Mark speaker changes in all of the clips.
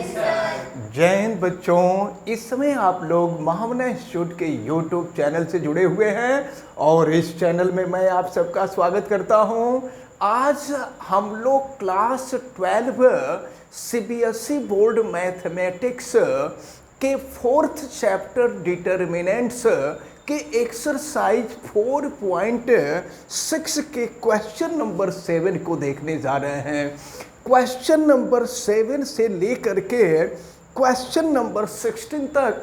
Speaker 1: जय हिंद बच्चों। इस समय आप लोग महामना इंस्टीट्यूट के YouTube चैनल से जुड़े हुए हैं और इस चैनल में मैं आप सबका स्वागत करता हूं। आज हम लोग क्लास 12 CBSE बोर्ड मैथमेटिक्स के 4th चैप्टर डिटर्मिनेंट्स के एक्सरसाइज 4.6 के क्वेश्चन नंबर 7 को देखने जा रहे हैं। क्वेश्चन नंबर 7 से लेकर के क्वेश्चन नंबर 16 तक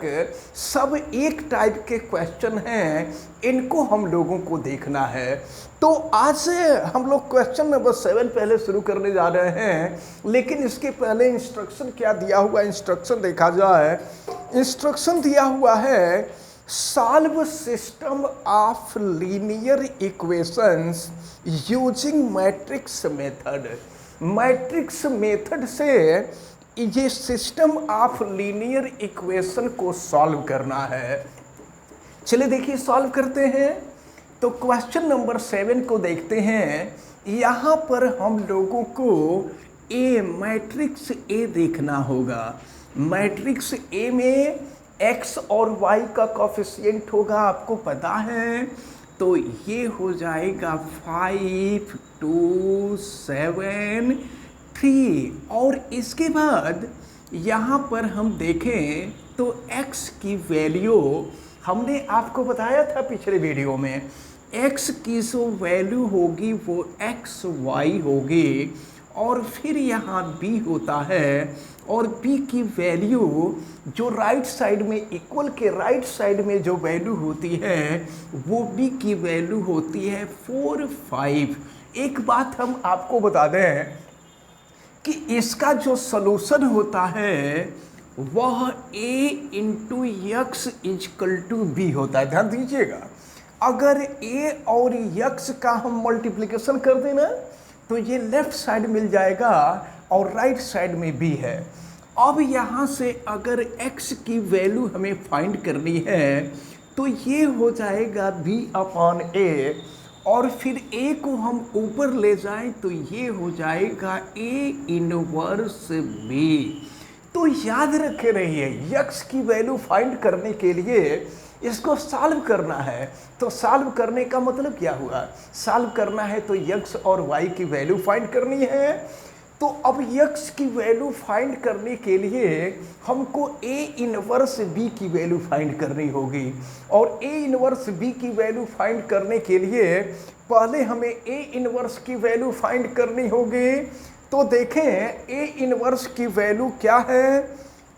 Speaker 1: सब एक टाइप के क्वेश्चन हैं, इनको हम लोगों को देखना है। तो आज से हम लोग क्वेश्चन नंबर 7 पहले शुरू करने जा रहे हैं, लेकिन इसके पहले इंस्ट्रक्शन क्या दिया हुआ, इंस्ट्रक्शन देखा जाए। इंस्ट्रक्शन दिया हुआ है solve system of linear equations using matrix method. Matrix method से ये सिस्टम ऑफ लीनियर इक्वेशन को सॉल्व करना है। चलिए देखिए सॉल्व करते हैं। तो क्वेश्चन नंबर 7 को देखते हैं। यहाँ पर हम लोगों को मैट्रिक्स ए देखना होगा। मैट्रिक्स ए में x और y का कोफिशिएंट होगा, आपको पता है। तो ये हो जाएगा 5, 2, 7, 3 और इसके बाद यहाँ पर हम देखें तो x की वैल्यू हमने आपको बताया था पिछले वीडियो में। x की जो वैल्यू होगी वो xy होगी और फिर यहाँ b होता है और b की वैल्यू जो राइट साइड में इक्वल के राइट साइड में जो वैल्यू होती है वो b की वैल्यू होती है 4, 5। एक बात हम आपको बता दें कि इसका जो सलूशन होता है वह a into x is equal to b होता है। ध्यान दीजिएगा, अगर a और x का हम मल्टीप्लिकेशन कर दें ना तो ये लेफ्ट साइड मिल जाएगा और राइट साइड में b है। अब यहाँ से अगर x की वैल्यू हमें फाइंड करनी है तो ये हो जाएगा b/a और फिर a को हम ऊपर ले जाएं तो ये हो जाएगा a इनवर्स b। तो याद रखे रहिए, x की वैल्यू फाइंड करने के लिए इसको सॉल्व करना है। तो सॉल्व करने का मतलब क्या हुआ, सॉल्व करना है तो x और y की वैल्यू फाइंड करनी है। तो अब x की वैल्यू फाइंड करने के लिए हमको a इनवर्स b की वैल्यू फाइंड करनी होगी और a इनवर्स b की वैल्यू फाइंड करने के लिए पहले हमें a इनवर्स की वैल्यू फाइंड करनी होगी। तो देखें a इनवर्स की वैल्यू क्या है।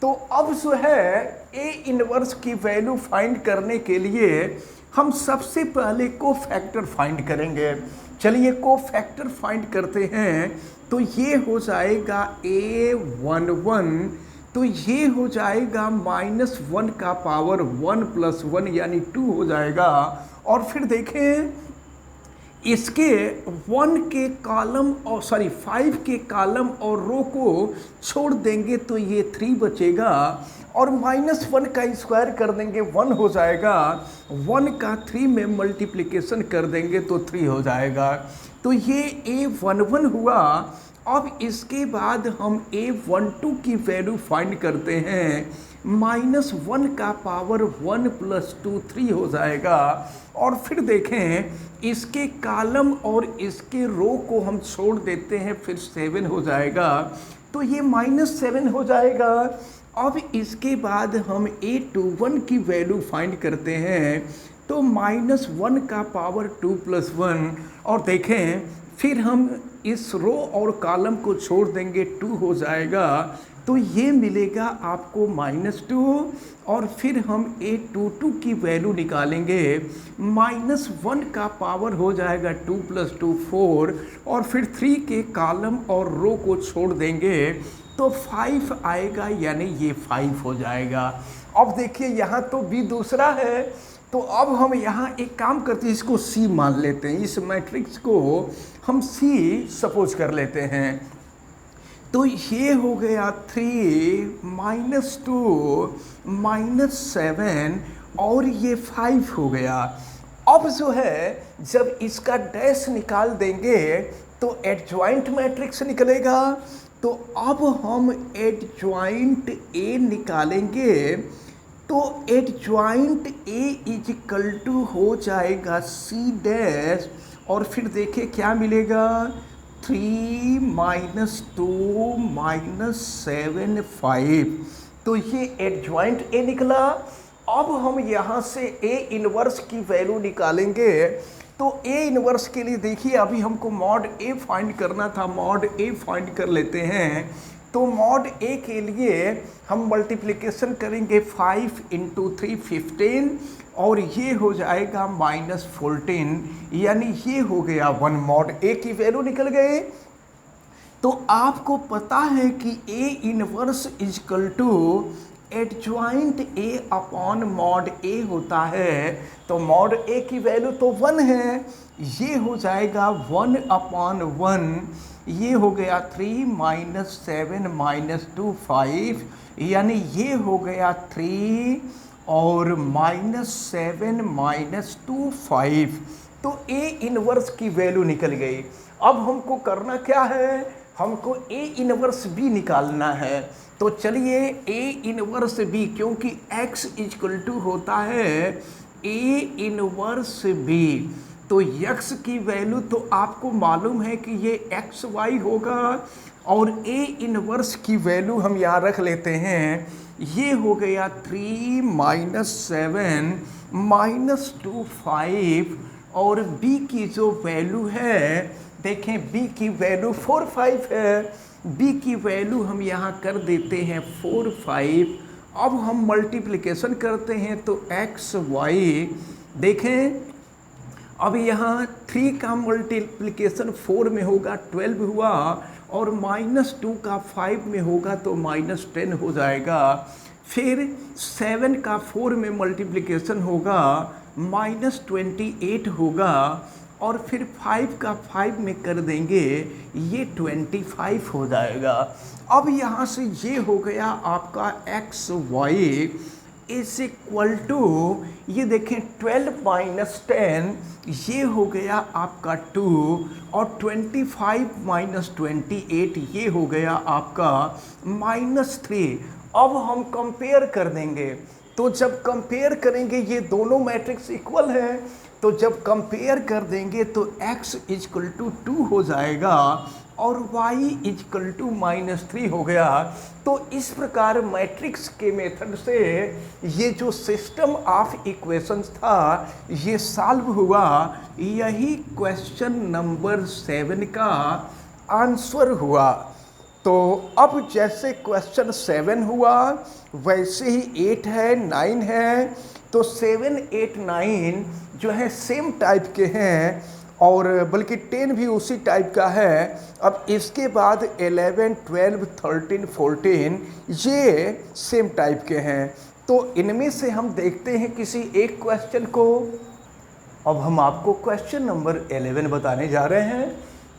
Speaker 1: तो अब जो है a इनवर्स की वैल्यू फाइंड करने के लिए हम सबसे पहले कोफैक्टर फाइंड करेंगे। चलिए कोफैक्टर फाइंड करते हैं। तो ये हो जाएगा a11, तो ये हो जाएगा -1 का पावर 1 + 1 यानी 2 हो जाएगा। और फिर देखें इसके 1 के कॉलम और 5 के कॉलम और रो को छोड़ देंगे तो ये 3 बचेगा और -1 का स्क्वायर कर देंगे 1 हो जाएगा। 1 का 3 में मल्टीप्लिकेशन कर देंगे तो 3 हो जाएगा। तो ये a11 हुआ। अब इसके बाद हम a12 की वैल्यू फाइंड करते हैं। -1 का पावर 1 + 2 3 हो जाएगा। और फिर देखें इसके कॉलम और इसके रो को हम छोड़ देते हैं, फिर 7 हो जाएगा। तो ये -7 हो जाएगा। अब इसके बाद हम a21 की वैल्यू फाइंड करते हैं। तो -1 का पावर 2 + 1 और देखें फिर हम इस रो और कॉलम को छोड़ देंगे 2 हो जाएगा। तो ये मिलेगा आपको -2 और फिर हम a22 की वैल्यू निकालेंगे। -1 का पावर हो जाएगा 2 + 2 4 और फिर 3 के कॉलम और रो को छोड़ देंगे तो 5 आएगा, यानी ये 5 हो जाएगा। अब देखिए यहाँ तो b दूसरा है, तो अब हम यहाँ एक काम करते हैं, इसको c मान लेते हैं। इस मैट्रिक्स को हम c सपोज कर लेते हैं। तो ये हो गया 3 -2 -7 और ये 5 हो गया। अब जो है जब इसका डैश निकाल देंगे तो एडजॉइंट मैट्रिक्स निकलेगा। तो अब हम एडजॉइंट ए निकालेंगे। तो adjoint A is equal to हो जाएगा सी डैश, और फिर देखिए क्या मिलेगा, 3 माइनस 2 माइनस 7 5। तो ये एडजॉइंट ए निकला। अब हम यहाँ से ए इनवर्स की वैल्यू निकालेंगे। तो ए इनवर्स के लिए देखिए अभी हमको मॉड ए फाइंड करना था, मॉड ए फाइंड कर लेते हैं। तो मॉड ए के लिए हम मल्टीप्लिकेशन करेंगे 5 इंटू 3 15, और ये हो जाएगा -14, यानी ये हो गया 1। मॉड ए की वैल्यू निकल गई। तो आपको पता है कि A inverse is equal to adjoint A upon mod A होता है। तो मॉड ए की वैल्यू तो 1 है, ये हो जाएगा 1 अपॉन 1, ये हो गया 3 माइनस 7 माइनस 2 5, यानी ये हो गया 3 और -7 माइनस 2 5। तो ए इनवर्स की वैल्यू निकल गई। अब हमको करना क्या है, हमको ए इनवर्स बी निकालना है। तो चलिए ए इनवर्स बी, क्योंकि x इक्वल टू होता है ए इनवर्स बी, तो x की वैल्यू तो आपको मालूम है कि ये एक्स वाई होगा, और ए इनवर्स की वैल्यू हम यहाँ रख लेते हैं, ये हो गया 3 माइनस 7 माइनस 2 5, और b की जो वैल्यू है, देखें b की वैल्यू 4 5 है, b की वैल्यू हम यहाँ कर देते हैं 4 5। अब हम मल्टीप्लिकेशन करते हैं तो x y, देखें अब यहाँ 3 का मल्टीप्लिकेशन 4 में होगा 12 हुआ, और -2 का 5 में होगा तो -10 हो जाएगा। फिर 7 का 4 में मल्टीप्लिकेशन होगा -28 होगा, और फिर 5 का 5 में कर देंगे ये 25 हो जाएगा। अब यहाँ से ये हो गया आपका x y is equal to, ये देखें 12 माइनस 10, ये हो गया आपका 2, और 25 माइनस 28 ये हो गया आपका -3। अब हम कंपेयर कर देंगे, तो जब कंपेयर करेंगे ये दोनों मैट्रिक्स इक्वल है, तो जब कंपेयर कर देंगे तो x इक्वल टू 2 हो जाएगा और y इक्वल टू -3 हो गया। तो इस प्रकार मैट्रिक्स के मेथड से ये जो सिस्टम ऑफ इक्वेशंस था ये सॉल्व हुआ। यही क्वेश्चन नंबर 7 का आंसर हुआ। तो अब जैसे क्वेश्चन 7 हुआ वैसे ही 8 है, 9 है। तो 7, 8, 9 जो है सेम टाइप के हैं, और बल्कि 10 भी उसी टाइप का है। अब इसके बाद 11, 12, 13, 14 ये सेम टाइप के हैं। तो इनमें से हम देखते हैं किसी एक क्वेश्चन को। अब हम आपको क्वेश्चन नंबर 11 बताने जा रहे हैं।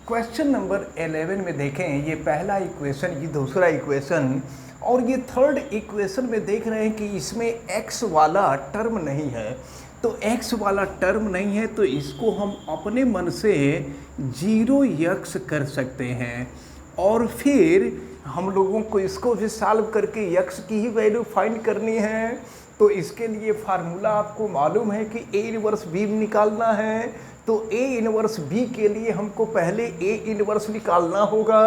Speaker 1: क्वेश्चन नंबर 11 में देखें, ये पहला इक्वेशन, ये दूसरा इक्वेशन, और ये थर्ड इक्वेशन में देख रहे हैं कि इसमें x वाला टर्म नहीं है। तो x वाला टर्म नहीं है तो इसको हम अपने मन से 0x कर सकते हैं, और फिर हम लोगों को इसको भी सॉल्व करके x की ही वैल्यू फाइंड करनी है। तो इसके लिए फार्मूला आपको मालूम है कि a इनवर्स b निकालना है। तो a इनवर्स b के लिए हमको पहले a इनवर्स निकालना होगा।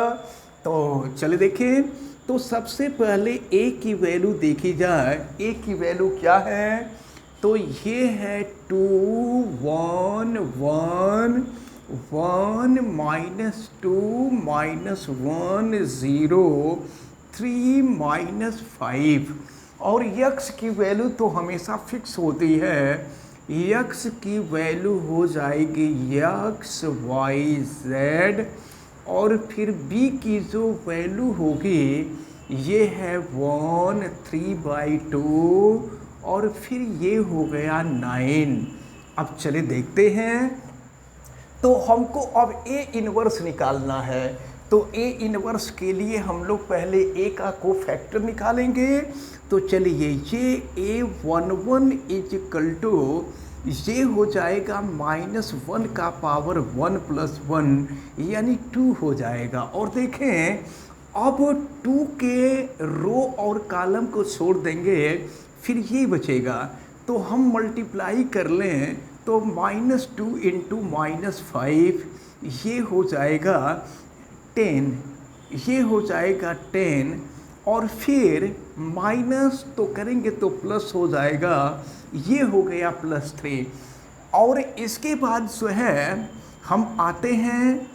Speaker 1: तो चलिए देखिए, तो सबसे पहले a की वैल्यू देखी जाए। a की वैल्यू क्या है, तो ये है 2 1 1 1 -2 -1 0 3 -5, और x की वैल्यू तो हमेशा फिक्स होती है। x की वैल्यू हो जाएगी x y z, और फिर b की जो वैल्यू होगी ये है 1 3/2, और फिर ये हो गया 9। अब चले देखते हैं। तो हमको अब a इनवर्स निकालना है। तो a इनवर्स के लिए हम लोग पहले a का कोफैक्टर निकालेंगे। तो चलिए ये a11 इज इक्वल टू, ये हो जाएगा -1 का पावर 1 + 1 यानी 2 हो जाएगा। और देखें अब 2 के रो और कॉलम को छोड़ देंगे, फिर ये बचेगा, तो हम मल्टीप्लाई कर लें तो -2 इंटू -5 ये हो जाएगा 10, ये हो जाएगा 10, और फिर माइनस तो करेंगे तो प्लस हो जाएगा, ये हो गया +3। और इसके बाद जो है हम आते हैं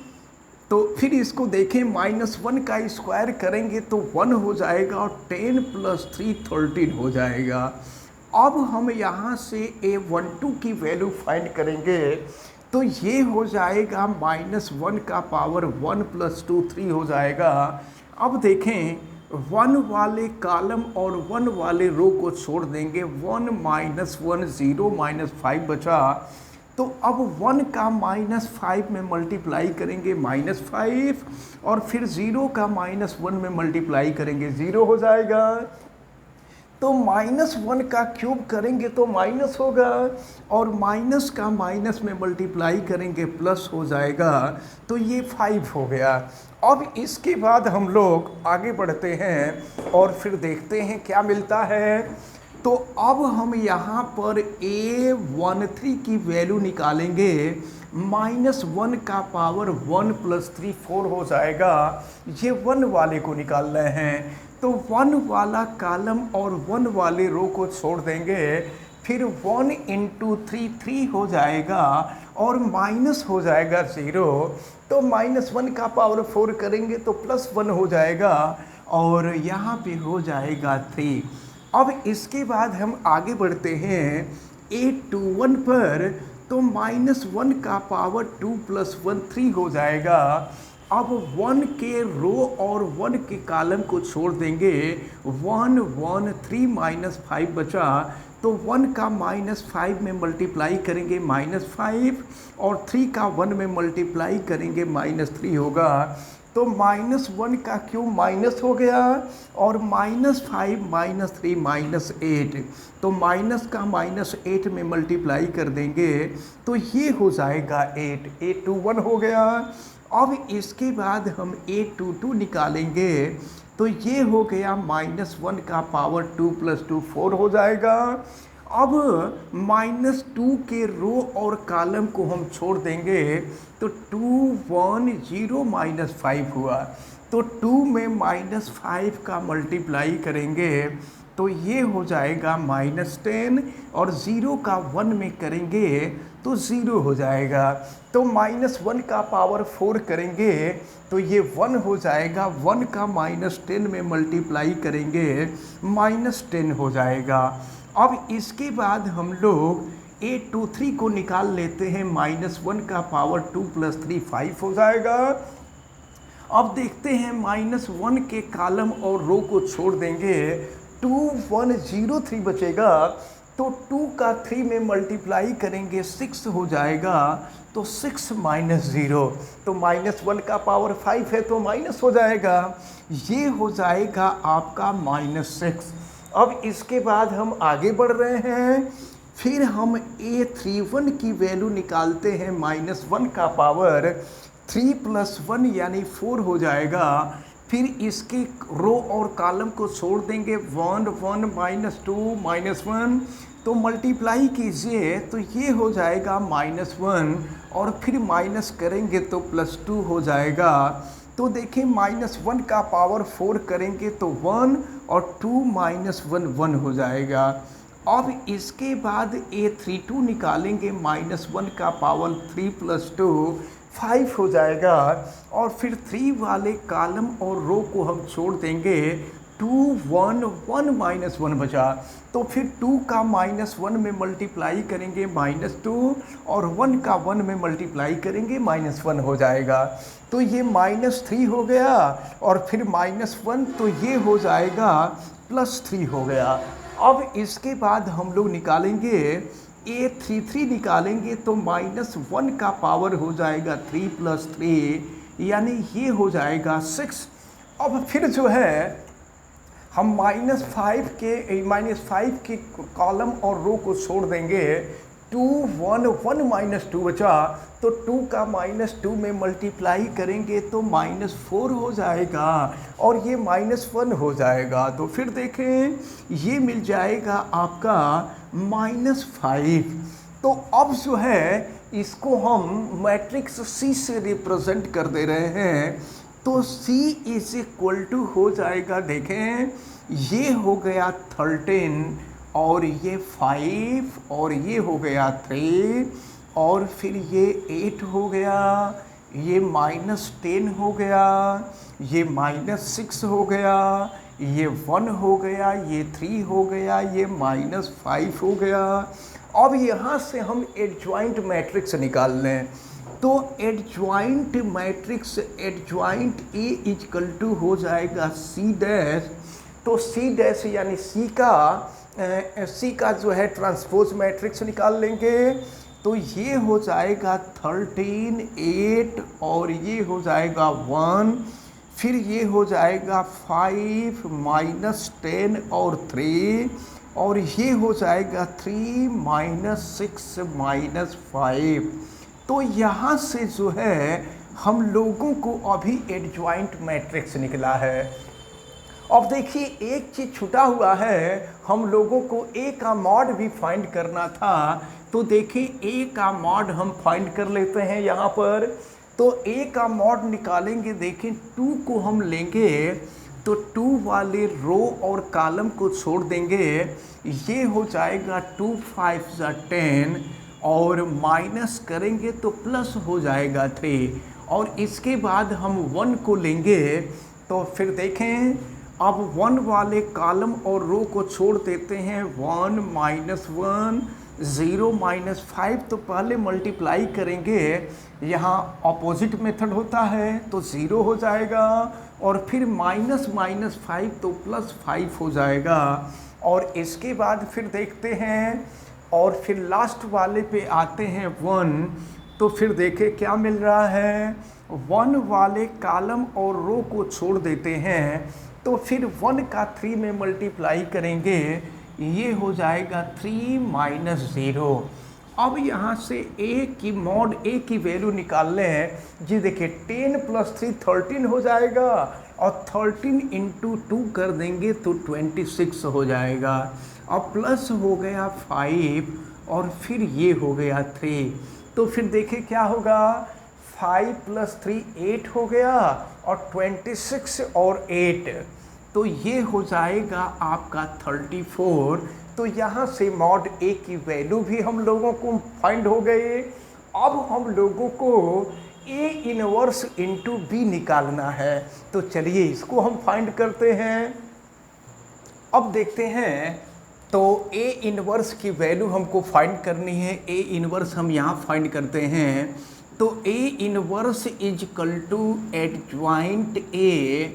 Speaker 1: तो फिर इसको देखें, -1 का स्क्वायर करेंगे तो 1 हो जाएगा, और 10 + 3 13 हो जाएगा। अब हम यहाँ से a12 की वैल्यू फाइंड करेंगे, तो ये हो जाएगा -1 का पावर 1 + 2 3 हो जाएगा। अब देखें, 1 वाले कॉलम और 1 वाले रो को छोड़ देंगे, 1 -1 0 -5 बचा, तो अब 1 का -5 में मल्टीप्लाई करेंगे -5, और फिर 0 का -1 में मल्टीप्लाई करेंगे 0 हो जाएगा। तो -1 का क्यूब करेंगे तो माइनस होगा, और माइनस का माइनस में मल्टीप्लाई करेंगे प्लस हो जाएगा, तो ये 5 हो गया। अब इसके बाद हम लोग आगे बढ़ते हैं और फिर देखते हैं क्या मिलता है। तो अब हम यहाँ पर a13 की वैल्यू निकालेंगे, -1 का पावर 1 + 3 4 हो जाएगा, ये 1 वाले को निकाल रहे हैं, तो 1 वाला कॉलम और 1 वाले रो को छोड़ देंगे, फिर 1 इंटू 3 3 हो जाएगा, और माइनस हो जाएगा 0, तो -1 का पावर 4 करेंगे तो +1 हो जाएगा, और यहाँ पे हो जाएगा 3। अब इसके बाद हम आगे बढ़ते हैं a21 पर, तो -1 का पावर 2 + 1 3 हो जाएगा। अब 1 के रो और 1 के कॉलम को छोड़ देंगे, 1 1 3 -5 बचा, तो 1 का -5 में मल्टीप्लाई करेंगे -5, और 3 का 1 में मल्टीप्लाई करेंगे -3 होगा, तो -1 का क्यूब माइनस हो गया, और -5 -3 -8, तो माइनस का -8 में मल्टीप्लाई कर देंगे तो ये हो जाएगा 8, a21 हो गया। अब इसके बाद हम a22 निकालेंगे, तो ये हो गया -1 का पावर 2 + 2 4 हो जाएगा। अब -2 के रो और कॉलम को हम छोड़ देंगे, तो 2 1 0 -5 हुआ, तो 2 में -5 का मल्टीप्लाई करेंगे तो ये हो जाएगा -10, और 0 का 1 में करेंगे तो 0 हो जाएगा, तो -1 का पावर 4 करेंगे तो ये 1 हो जाएगा, 1 का -10 में मल्टीप्लाई करेंगे -10 हो जाएगा। अब इसके बाद हम लोग a23 को निकाल लेते हैं, -1 का पावर 2 + 3 5 हो जाएगा। अब देखते हैं -1 के कॉलम और रो को छोड़ देंगे, 2 1 0 3 बचेगा, तो 2 का 3 में मल्टीप्लाई करेंगे 6 हो जाएगा, तो 6 -0, तो -1 का पावर 5 है तो माइनस हो जाएगा, ये हो जाएगा आपका -6। अब इसके बाद हम आगे बढ़ रहे हैं, फिर हम a31 की वैल्यू निकालते हैं, -1 का पावर 3 + 1 यानी 4 हो जाएगा, फिर इसके रो और कॉलम को छोड़ देंगे, 1 1 -2 -1, तो मल्टीप्लाई कीजिए तो ये हो जाएगा -1, और फिर माइनस करेंगे तो +2 हो जाएगा। तो देखिए -1 का पावर 4 करेंगे तो 1, और 2 -1 1 हो जाएगा। अब इसके बाद a32 निकालेंगे, -1 का पावर 3 + 2 5 हो जाएगा, और फिर 3 वाले कॉलम और रो को हम छोड़ देंगे, 2 1 1 -1 बचा, तो फिर 2 का -1 में मल्टीप्लाई करेंगे -2, और 1 का 1 में मल्टीप्लाई करेंगे -1 हो जाएगा, तो ये -3 हो गया, और फिर -1, तो ये हो जाएगा +3 हो गया। अब इसके बाद हम लोग निकालेंगे a33 निकालेंगे, तो -1 का पावर हो जाएगा 3 + 3 यानी ये हो जाएगा 6। अब फिर जो है हम -5 के कॉलम और रो को छोड़ देंगे, 2 1 1 माइनस 2 बचा, तो 2 का -2 में मल्टीप्लाई करेंगे तो -4 हो जाएगा और ये -1 हो जाएगा। तो फिर देखें ये मिल जाएगा आपका -5। तो अब जो है इसको हम मैट्रिक्स C से रिप्रेजेंट कर दे रहे हैं। तो C इज इक्वल टू हो जाएगा, देखें ये हो गया 13 और ये 5 और ये हो गया 3 और फिर ये 8 हो गया, ये -10 हो गया, ये -6 हो गया, ये 1 हो गया, ये 3 हो गया, ये -5 हो गया। अब यहाँ से हम एडजॉइंट मैट्रिक्स निकाल लें। तो adjoint matrix adjoint A equal to हो जाएगा C डैश। तो C डैश यानी C का जो है ट्रांसपोज मैट्रिक्स निकाल लेंगे। तो ये हो जाएगा 13 8 और ये हो जाएगा 1, फिर ये हो जाएगा 5 -10 और 3 और ये हो जाएगा 3 -6 -5। तो यहाँ से जो है हम लोगों को अभी एडजॉइंट मैट्रिक्स निकला है। अब देखिए एक चीज़ छूटा हुआ है, हम लोगों को A का मॉड भी फाइंड करना था। तो देखिए A का मॉड हम फाइंड कर लेते हैं यहाँ पर। तो A का मॉड निकालेंगे, देखें 2 को हम लेंगे तो 2 वाले रो और कॉलम को छोड़ देंगे, ये हो जाएगा 2 5 10 और माइनस करेंगे तो प्लस हो जाएगा 3 और इसके बाद हम 1 को लेंगे। तो फिर देखें अब 1 वाले कॉलम और रो को छोड़ देते हैं, 1 -1 0 -5। तो पहले मल्टीप्लाई करेंगे, यहाँ अपोजिट मेथड होता है तो 0 हो जाएगा और फिर -5 तो +5 हो जाएगा। और इसके बाद फिर देखते हैं और फिर लास्ट वाले पे आते हैं 1। तो फिर देखें क्या मिल रहा है, 1 वाले कॉलम और रो को छोड़ देते हैं तो फिर 1 का 3 में मल्टीप्लाई करेंगे, ये हो जाएगा 3 -0। अब यहाँ से A की वैल्यू निकाल लें जी। देखिए 10 + 3 13 हो जाएगा और 13 × 2 कर देंगे तो 26 हो जाएगा। अब प्लस हो गया 5 और फिर ये हो गया 3। तो फिर देखिए क्या होगा, 5 + 3 8 हो गया और 26 और 8 तो ये हो जाएगा आपका 34। तो यहाँ से मॉड A की वैल्यू भी हम लोगों को फाइंड हो गए। अब हम लोगों को A इनवर्स × B निकालना है। तो चलिए इसको हम फाइंड करते हैं। अब देखते हैं तो A इनवर्स की वैल्यू हमको फाइंड करनी है। A इनवर्स हम यहाँ फाइंड करते हैं। तो A inverse is equal to adjoint A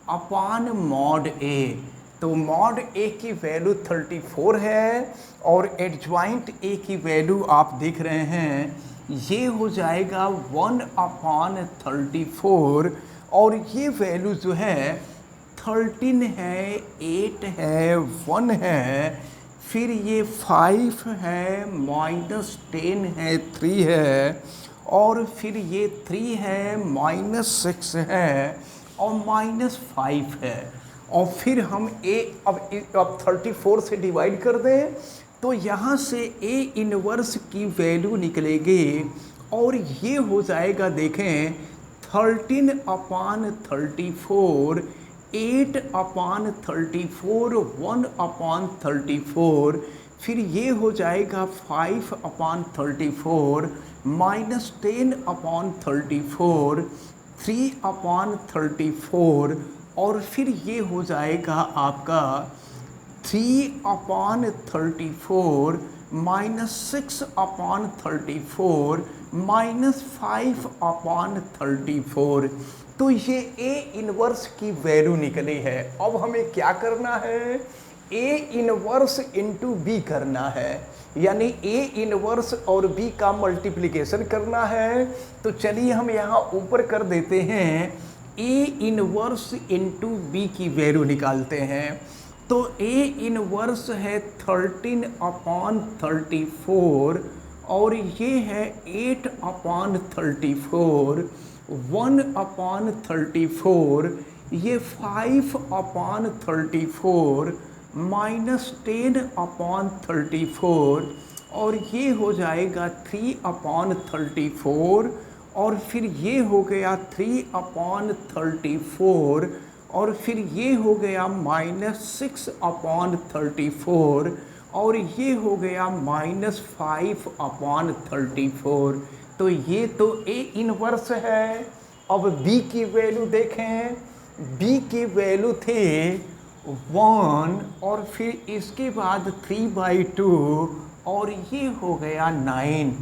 Speaker 1: upon mod A। तो मॉड A की वैल्यू 34 है और एडजॉइंट A की वैल्यू आप देख रहे हैं, ये हो जाएगा 1/34 और ये वैल्यू जो है 13 है, 8 है, 1 है, फिर ये 5 है, -10 है, 3 है और फिर ये 3 है, -6 है और -5 है। और फिर हम अब 34 से डिवाइड कर दें तो यहाँ से A इनवर्स की वैल्यू निकलेगी और ये हो जाएगा, देखें 13/34, 8/34, 1/34, फिर ये हो जाएगा 5/34, -10/34, 3/34 और फिर ये हो जाएगा आपका 3/34, -6/34, -5/34। तो ये A इनवर्स की वैल्यू निकली है। अब हमें क्या करना है, A इनवर्स × B करना है, यानी A इनवर्स और B का मल्टीप्लिकेशन करना है। तो चलिए हम यहाँ ऊपर कर देते हैं, A इनवर्स × B की वैल्यू निकालते हैं। तो A इनवर्स है 13/34 और ये है 8/34, 1/34, ये 5/34 माइनस 10/34, और ये हो जाएगा 3/34, और फिर ये हो गया 3/34, और फिर ये हो गया -6/34, और ये हो गया -5/34। तो ये तो A इनवर्स है। अब B की वैल्यू देखें, B की वैल्यू थे 1, और फिर इसके बाद 3/2, और ये हो गया 9।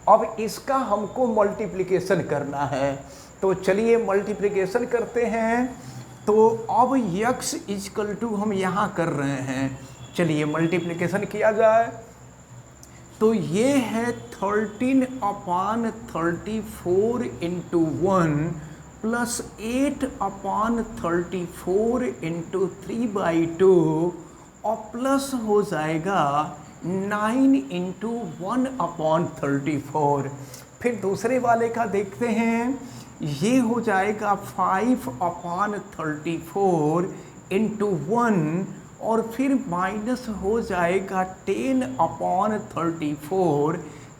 Speaker 1: अब इसका हमको मल्टीप्लिकेशन करना है, तो चलिए मल्टीप्लिकेशन करते हैं। तो अब x इक्वल टू हम यहाँ कर रहे हैं, चलिए मल्टीप्लिकेशन किया जाए। तो ये है 13/34 इंटू 1 प्लस 8/34 इंटू 3/2, और प्लस हो जाएगा 9 इंटू 1/34। फिर दूसरे वाले का देखते हैं, ये हो जाएगा 5/34 इंटू 1, और फिर माइनस हो जाएगा 10/34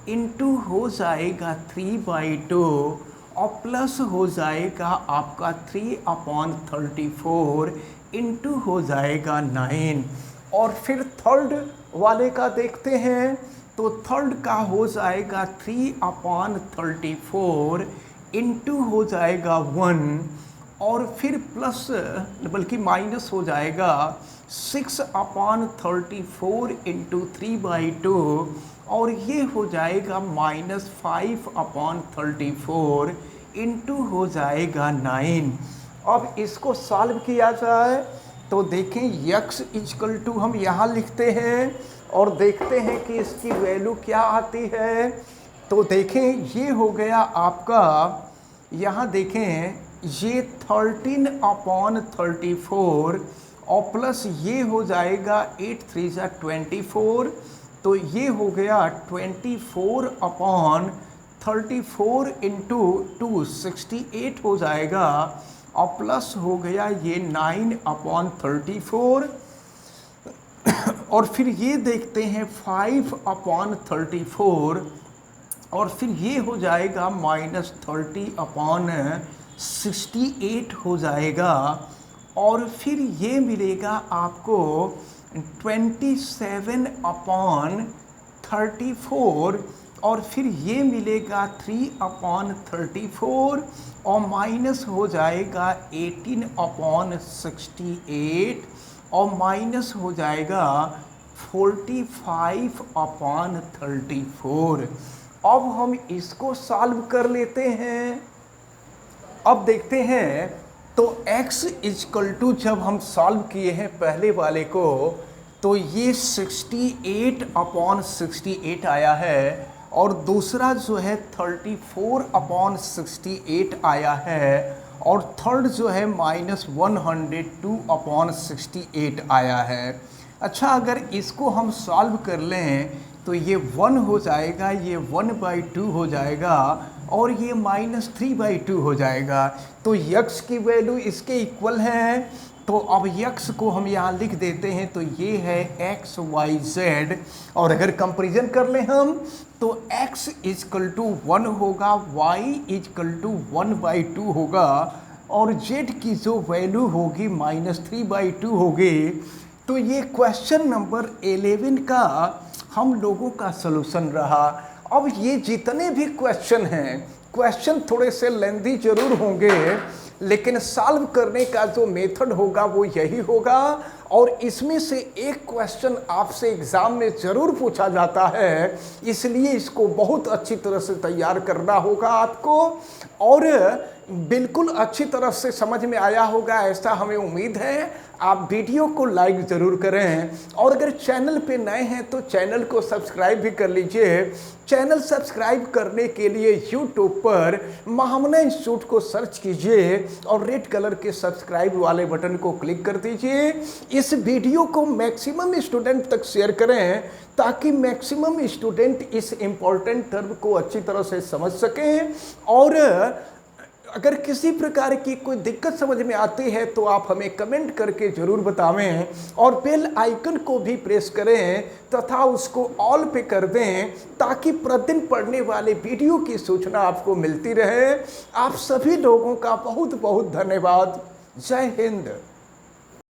Speaker 1: इंटू हो जाएगा 3/2, और प्लस हो जाएगा आपका 3/34 इंटू हो जाएगा 9। और फिर थर्ड वाले का देखते हैं, तो थर्ड का हो जाएगा 3/34 इंटू हो जाएगा 1, और फिर प्लस बल्कि माइनस हो जाएगा 6/34 इंटू 3/2, और ये हो जाएगा -5/34 इंटू हो जाएगा 9। अब इसको सॉल्व किया जाए, तो देखें x इक्वल टू हम यहाँ लिखते हैं और देखते हैं कि इसकी वैल्यू क्या आती है। तो देखें ये हो गया आपका, यहाँ देखें ये 13/34, और प्लस ये हो जाएगा 8 3 24, तो ये हो गया 24/34 इंटू 2 68 हो जाएगा, और प्लस हो गया ये 9/34, और फिर ये देखते हैं 5/34, और फिर ये हो जाएगा -30/68 हो जाएगा, और फिर ये मिलेगा आपको 27/34, और फिर ये मिलेगा 3/34, और माइनस हो जाएगा 18/68, और माइनस हो जाएगा 45/34। अब हम इसको सॉल्व कर लेते हैं। अब देखते हैं, तो x इक्वल टू जब हम सॉल्व किए हैं पहले वाले को, तो ये 68/68 आया है, और दूसरा जो है 34/68 आया है, और थर्ड जो है -102/68 आया है। अच्छा, अगर इसको हम सॉल्व कर लें तो ये 1 हो जाएगा, ये 1/2 हो जाएगा, और ये -3/2 हो जाएगा। तो x की वैल्यू इसके इक्वल है। तो अब x को हम यहाँ लिख देते हैं, तो ये है x y z, और अगर कंपैरिजन कर लें हम, तो x इक्वल टू 1 होगा, y इक्वल टू 1/2 होगा, और z की जो वैल्यू होगी -3/2 होगी। तो ये क्वेश्चन नंबर 11 का हम लोगों का सलूशन रहा। अब ये जितने भी क्वेश्चन हैं, क्वेश्चन थोड़े से लेंदी जरूर होंगे, लेकिन सॉल्व करने का जो मेथड होगा वो यही होगा, और इसमें से एक क्वेश्चन आपसे एग्ज़ाम में ज़रूर पूछा जाता है, इसलिए इसको बहुत अच्छी तरह से तैयार करना होगा आपको। और बिल्कुल अच्छी तरह से समझ में आया होगा, ऐसा हमें उम्मीद है। आप वीडियो को लाइक ज़रूर करें और अगर चैनल पे नए हैं तो चैनल को सब्सक्राइब भी कर लीजिए। चैनल सब्सक्राइब करने के लिए यूट्यूब पर महामना इंस्टीट्यूट को सर्च कीजिए और रेड कलर के सब्सक्राइब वाले बटन को क्लिक कर दीजिए। इस वीडियो को मैक्सिमम स्टूडेंट तक शेयर करें ताकि मैक्सिमम स्टूडेंट इस इम्पॉर्टेंट टर्म को अच्छी तरह से समझ सकें। और अगर किसी प्रकार की कोई दिक्कत समझ में आती है तो आप हमें कमेंट करके ज़रूर बतावें और बेल आइकन को भी प्रेस करें तथा उसको ऑल पे कर दें ताकि प्रतिदिन पढ़ने वाले वीडियो की सूचना आपको मिलती रहे। आप सभी लोगों का बहुत बहुत धन्यवाद। जय हिंद।